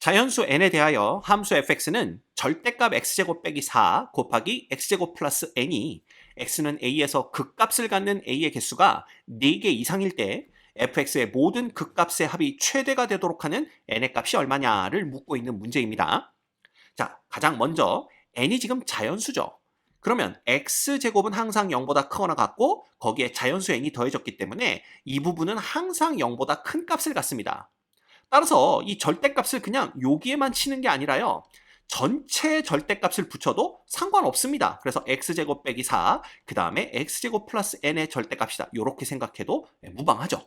자연수 n에 대하여 함수 fx는 절대값 x제곱 빼기 4 곱하기 x제곱 플러스 n이 x는 a에서 극값을 갖는 a의 개수가 4개 이상일 때 fx의 모든 극값의 합이 최대가 되도록 하는 n의 값이 얼마냐를 묻고 있는 문제입니다. 자, 가장 먼저 n이 지금 자연수죠. 그러면 x제곱은 항상 0보다 크거나 같고 거기에 자연수 n이 더해졌기 때문에 이 부분은 항상 0보다 큰 값을 갖습니다. 따라서 이 절대값을 그냥 여기에만 치는 게 아니라요. 전체 절대값을 붙여도 상관없습니다. 그래서 x제곱 빼기 4, 그 다음에 x제곱 플러스 n의 절대값이다. 이렇게 생각해도 무방하죠.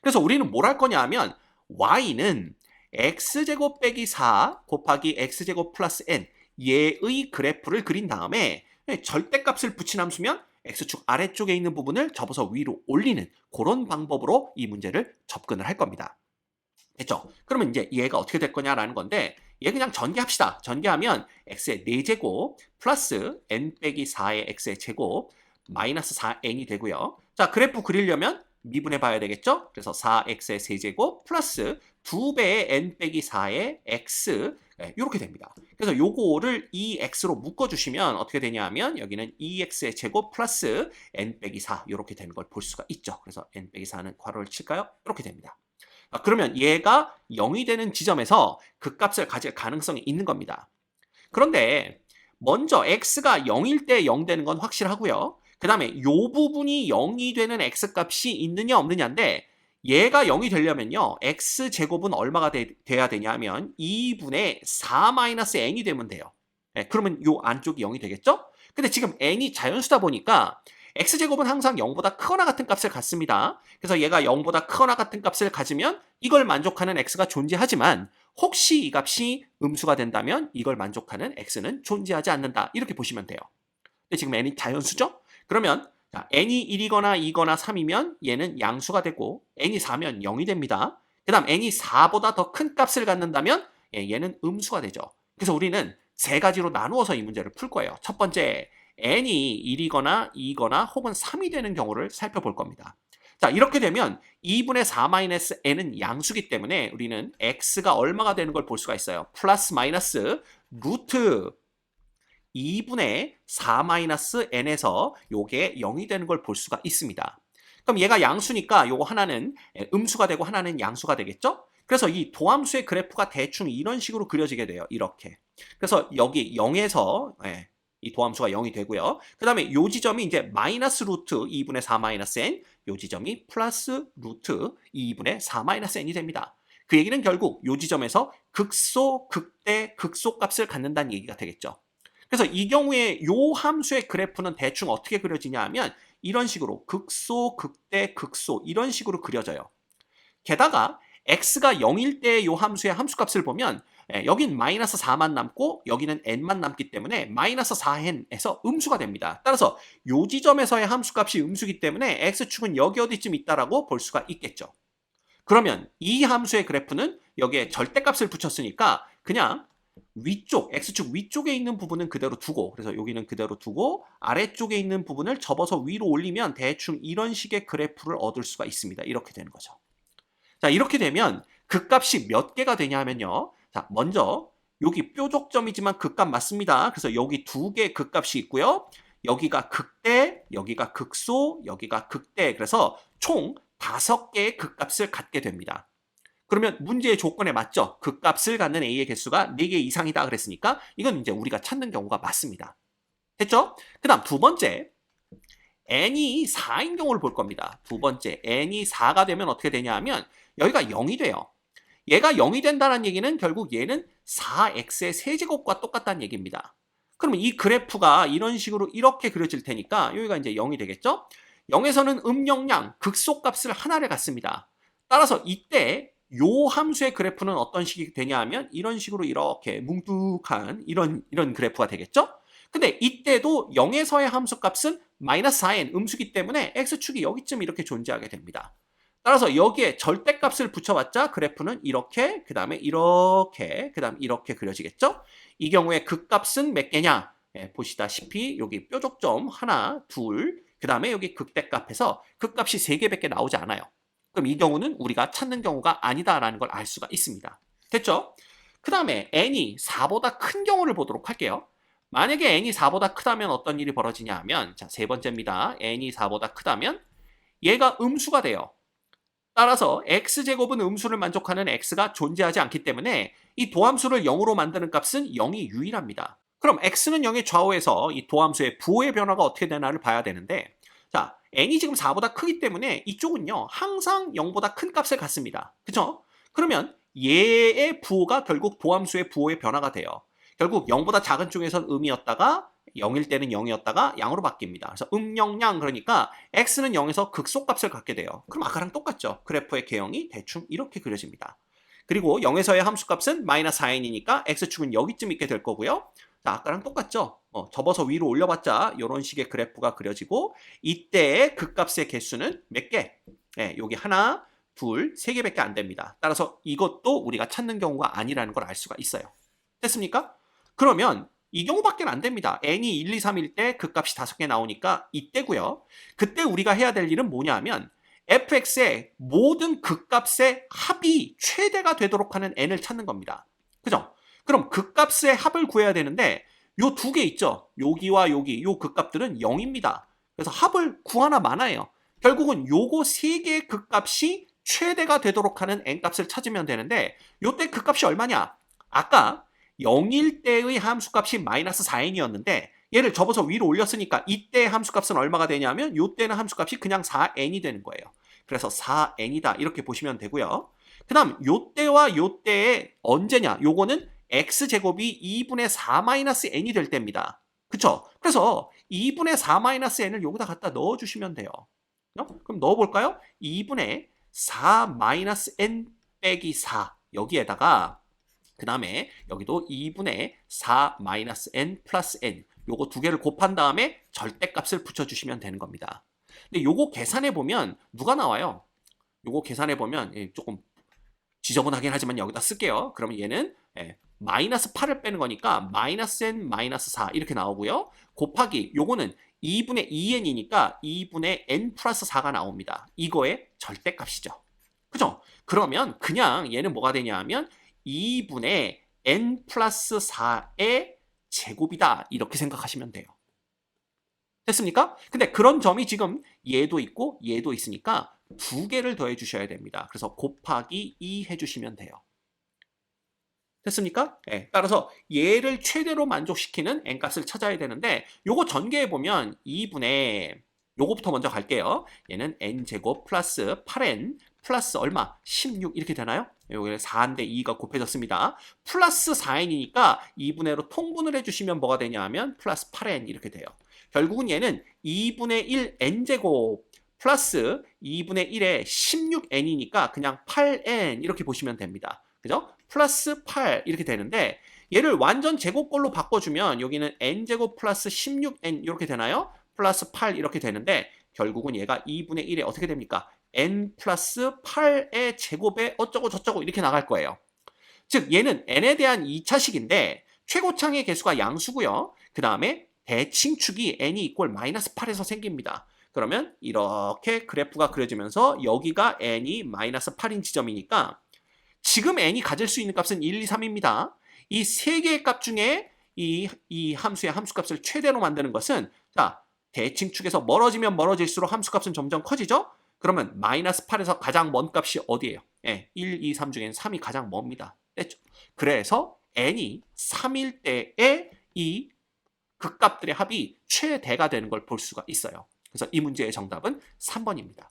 그래서 우리는 뭘 할 거냐 하면 y는 x제곱 빼기 4 곱하기 x제곱 플러스 n 얘의 그래프를 그린 다음에 절대값을 붙인 함수면 x축 아래쪽에 있는 부분을 접어서 위로 올리는 그런 방법으로 이 문제를 접근을 할 겁니다. 됐죠? 그러면 이제 얘가 어떻게 될 거냐라는 건데 얘 그냥 전개합시다. 전개하면 x의 4제곱 플러스 n 빼기 4의 x의 제곱 마이너스 4n이 되고요. 자, 그래프 그리려면 미분해 봐야 되겠죠? 그래서 4x의 세제곱 플러스 2배의 n 빼기 4의 x 이렇게 됩니다. 그래서 요거를 2x로 묶어주시면 어떻게 되냐 하면 여기는 2x의 제곱 플러스 n 빼기 4 이렇게 되는 걸 볼 수가 있죠. 그래서 n 빼기 4는 괄호를 칠까요? 이렇게 됩니다. 그러면 얘가 0이 되는 지점에서 그 값을 가질 가능성이 있는 겁니다. 그런데 먼저 x가 0일 때 0 되는 건 확실하고요. 그 다음에 이 부분이 0이 되는 x값이 있느냐 없느냐인데 얘가 0이 되려면요. x제곱은 얼마가 돼야 되냐면 2분의 4-n이 되면 돼요. 네, 그러면 이 안쪽이 0이 되겠죠? 근데 지금 n이 자연수다 보니까 x제곱은 항상 0보다 크거나 같은 값을 갖습니다. 그래서 얘가 0보다 크거나 같은 값을 가지면 이걸 만족하는 x가 존재하지만 혹시 이 값이 음수가 된다면 이걸 만족하는 x는 존재하지 않는다. 이렇게 보시면 돼요. 근데 지금 n이 자연수죠? 그러면 n이 1이거나 2거나 3이면 얘는 양수가 되고 n이 4면 0이 됩니다. 그 다음 n이 4보다 더 큰 값을 갖는다면 얘는 음수가 되죠. 그래서 우리는 세 가지로 나누어서 이 문제를 풀 거예요. 첫 번째, n이 1이거나 2거나 혹은 3이 되는 경우를 살펴볼 겁니다. 자, 이렇게 되면 2분의 4-n은 양수기 때문에 우리는 x가 얼마가 되는 걸 볼 수가 있어요. 플러스 마이너스 루트 2분의 4-n에서 요게 0이 되는 걸 볼 수가 있습니다. 그럼 얘가 양수니까 요거 하나는 음수가 되고 하나는 양수가 되겠죠? 그래서 이 도함수의 그래프가 대충 이런 식으로 그려지게 돼요. 이렇게. 그래서 여기 0에서 이 도함수가 0이 되고요. 그 다음에 요 지점이 이제 마이너스 루트 2분의 4-n, 요 지점이 플러스 루트 2분의 4-n이 됩니다. 그 얘기는 결국 요 지점에서 극소, 극대, 극소 값을 갖는다는 얘기가 되겠죠. 그래서 이 경우에 요 함수의 그래프는 대충 어떻게 그려지냐 하면 이런 식으로 극소, 극대, 극소 이런 식으로 그려져요. 게다가 x가 0일 때 요 함수의 함수값을 보면 여긴 마이너스 4만 남고 여기는 n만 남기 때문에 마이너스 4n에서 음수가 됩니다. 따라서 요 지점에서의 함수값이 음수기 때문에 x축은 여기 어디쯤 있다라고 볼 수가 있겠죠. 그러면 이 함수의 그래프는 여기에 절대값을 붙였으니까 그냥 위쪽, x축 위쪽에 있는 부분은 그대로 두고 그래서 여기는 그대로 두고 아래쪽에 있는 부분을 접어서 위로 올리면 대충 이런 식의 그래프를 얻을 수가 있습니다. 이렇게 되는 거죠. 자, 이렇게 되면 그 값이 몇 개가 되냐면요. 자, 먼저 여기 뾰족점이지만 그 값 맞습니다. 그래서 여기 두 개 그 값이 있고요. 여기가 극대, 여기가 극소, 여기가 극대. 그래서 총 5개의 그 값을 갖게 됩니다. 그러면 문제의 조건에 맞죠? 그 값을 갖는 a의 개수가 4개 이상이다 그랬으니까 이건 이제 우리가 찾는 경우가 맞습니다. 됐죠? 그 다음 두 번째, n이 4인 경우를 볼 겁니다. 두 번째, n이 4가 되면 어떻게 되냐 하면 여기가 0이 돼요. 얘가 0이 된다는 얘기는 결국 얘는 4x의 세제곱과 똑같다는 얘기입니다. 그러면 이 그래프가 이런 식으로 이렇게 그려질 테니까 여기가 이제 0이 되겠죠? 0에서는 음영량, 극소값을 하나를 갖습니다. 따라서 이때 요 함수의 그래프는 어떤 식이 되냐 하면 이런 식으로 이렇게 뭉툭한 이런 그래프가 되겠죠? 근데 이때도 0에서의 함수값은 마이너스 4n 음수기 때문에 x축이 여기쯤 이렇게 존재하게 됩니다. 따라서 여기에 절대값을 붙여봤자 그래프는 이렇게, 그 다음에 이렇게, 그 다음 이렇게 그려지겠죠? 이 경우에 그 값은 몇 개냐? 보시다시피 여기 뾰족점 하나, 둘, 그 다음에 여기 극대값에서 그 값이 3개밖에 나오지 않아요. 그럼 이 경우는 우리가 찾는 경우가 아니다라는 걸 알 수가 있습니다. 됐죠? 그 다음에 n이 4보다 큰 경우를 보도록 할게요. 만약에 n이 4보다 크다면 어떤 일이 벌어지냐 하면, 자, 세 번째입니다. n이 4보다 크다면 얘가 음수가 돼요. 따라서 x제곱은 음수를 만족하는 x가 존재하지 않기 때문에 이 도함수를 0으로 만드는 값은 0이 유일합니다. 그럼 x는 0의 좌우에서 이 도함수의 부호의 변화가 어떻게 되나를 봐야 되는데, 자, n이 지금 4보다 크기 때문에 이쪽은요 항상 0보다 큰 값을 갖습니다. 그쵸? 그러면 얘의 부호가 결국 도함수의 부호의 변화가 돼요. 결국 0보다 작은 쪽에선 음이었다가 0일 때는 0이었다가 양으로 바뀝니다. 그래서 0양, 그러니까 x는 0에서 극소값을 갖게 돼요. 그럼 아까랑 똑같죠. 그래프의 개형이 대충 이렇게 그려집니다. 그리고 0에서의 함수값은 마이너스 4n이니까 x축은 여기쯤 있게 될 거고요. 자, 아까랑 똑같죠. 접어서 위로 올려봤자 이런 식의 그래프가 그려지고, 이때의 극값의 개수는 몇 개? 네, 여기 하나, 둘, 세 개밖에 안 됩니다. 따라서 이것도 우리가 찾는 경우가 아니라는 걸 알 수가 있어요. 됐습니까? 그러면 이 경우밖에 안 됩니다. n이 1, 2, 3일 때 극값이 5개 나오니까 이때고요. 그때 우리가 해야 될 일은 뭐냐 하면 fx의 모든 극값의 합이 최대가 되도록 하는 n을 찾는 겁니다. 그죠? 그럼 극값의 합을 구해야 되는데 요 두 개 있죠? 여기와 여기, 요 극값들은 0입니다. 그래서 합을 구하나 마나예요. 결국은 요거 세 개의 극값이 최대가 되도록 하는 n값을 찾으면 되는데, 요때 극값이 얼마냐? 아까 0일 때의 함수값이 마이너스 4n이었는데 얘를 접어서 위로 올렸으니까 이때의 함수값은 얼마가 되냐면 요때는 함수값이 그냥 4n이 되는 거예요. 그래서 4n이다 이렇게 보시면 되고요. 그 다음 요때와 요때의 언제냐? 요거는 x제곱이 2분의 4-n이 될 때입니다. 그쵸? 그래서 2분의 4-n을 여기다 갖다 넣어주시면 돼요. 그럼 넣어볼까요? 2분의 4-n 빼기 4 여기에다가 그 다음에 여기도 2분의 4-n 플러스 n 요거 두 개를 곱한 다음에 절대값을 붙여주시면 되는 겁니다. 근데 요거 계산해 보면 누가 나와요? 요거 계산해 보면 조금 지저분하긴 하지만 여기다 쓸게요. 그러면 얘는 마이너스 8을 빼는 거니까 마이너스 n 마이너스 4 이렇게 나오고요. 곱하기 요거는 2분의 2n이니까 2분의 n 플러스 4가 나옵니다. 이거의 절대값이죠. 그죠? 그러면 그냥 얘는 뭐가 되냐 하면 2분의 n 플러스 4의 제곱이다 이렇게 생각하시면 돼요. 됐습니까? 근데 그런 점이 지금 얘도 있고 얘도 있으니까 두 개를 더해 주셔야 됩니다. 그래서 곱하기 2 해주시면 돼요. 됐습니까? 네. 따라서 얘를 최대로 만족시키는 n값을 찾아야 되는데 요거 전개해 보면 2분의 요거부터 먼저 갈게요. 얘는 n제곱 플러스 8n 플러스 얼마? 16 이렇게 되나요? 여기 4인데 2가 곱해졌습니다. 플러스 4n이니까 2분의로 통분을 해주시면 뭐가 되냐 하면 플러스 8n 이렇게 돼요. 결국은 얘는 2분의 1 n제곱 플러스 2분의 1에 16n이니까 그냥 8n 이렇게 보시면 됩니다. 그죠? 플러스 8 이렇게 되는데 얘를 완전 제곱꼴로 바꿔주면 여기는 n제곱 플러스 16n 이렇게 되나요? 플러스 8 이렇게 되는데 결국은 얘가 2분의 1에 어떻게 됩니까? n 플러스 8의 제곱에 어쩌고 저쩌고 이렇게 나갈 거예요. 즉 얘는 n에 대한 2차식인데 최고창의 개수가 양수고요. 그 다음에 대칭축이 n이 이꼴 마이너스 8에서 생깁니다. 그러면 이렇게 그래프가 그려지면서 여기가 n이 마이너스 8인 지점이니까 지금 n이 가질 수 있는 값은 1, 2, 3입니다. 이 세 개의 값 중에 이 함수의 함수값을 최대로 만드는 것은 자 대칭축에서 멀어지면 멀어질수록 함수값은 점점 커지죠? 그러면 마이너스 8에서 가장 먼 값이 어디예요? 1, 2, 3 중엔 3이 가장 멉니다. 됐죠? 그래서 n이 3일 때의 이 극값들의 합이 최대가 되는 걸 볼 수가 있어요. 그래서 이 문제의 정답은 3번입니다.